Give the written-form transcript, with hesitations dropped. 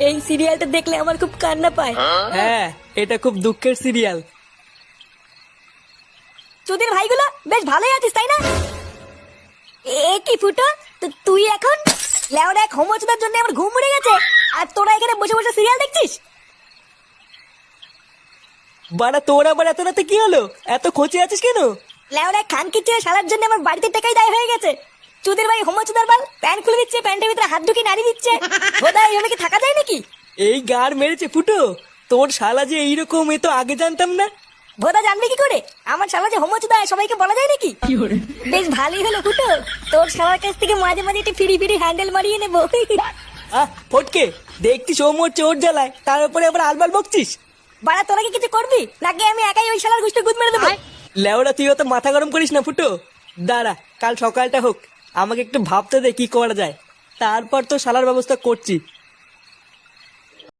এই সিরিয়ালটা দেখলে আমার খুব কান্না পায়। হ্যাঁ, এটা খুব দুঃখের সিরিয়াল। তোদের ভাইগুলো বেশ ভালোই আছিস তাই না? এ কি ফুটো, তুই এখন লেওরা এক হোমোচুদার জন্য আমার ঘুম উড়ে গেছে, আর তোরা এখানে বসে বসে সিরিয়াল দেখছিস? বাড়া তোর আবার এত রাতে কি হলো? এত খোঁচে আছিস কেন? লেওরা খান কিচ্ছে শালার জন্য আমার বাড়িতে টাকাই দায় হয়ে গেছে। চুদির ভাই হোমোচুদার বাল প্যান্ট খুলে দিচ্ছে, প্যান্টের ভিতরে হাত ঢুকিয়ে নাড়ি দিচ্ছে। বোধহয় এইভাবে কি থাকা যায় নাকি? এই গার মেরেছে ফুটো, তোর শালা যে এইরকম, এ তো আগে জানতাম না। ভোদা জানবে কি করে আমার শালা যে হোমোচুদা সবাইকে বলা যায় নাকি? বেশ ভালোই হলো ফুটো, তোর শালার কাছ থেকে মাঝে মাঝে একটু ফিরি ফিরি হ্যান্ডেল মারিয়ে নেবো। আহ ফটকে, দেখছিস ও মরছে ওর জ্বালায়, তার উপরে আবার আলবাল বকছিস। বাড়া তোরা কি কিছু করবি নাকি আমি একাই ওই শালার গুষ্টি গুদ মেরে দেবো? লেওড়া তুই অত মাথা গরম করিস না ফুটো। দাঁড়া, কাল সকালটা হোক, আমাকে একটু ভাবতে দে কি করা যায়, তারপর তো শালার ব্যবস্থা করছি।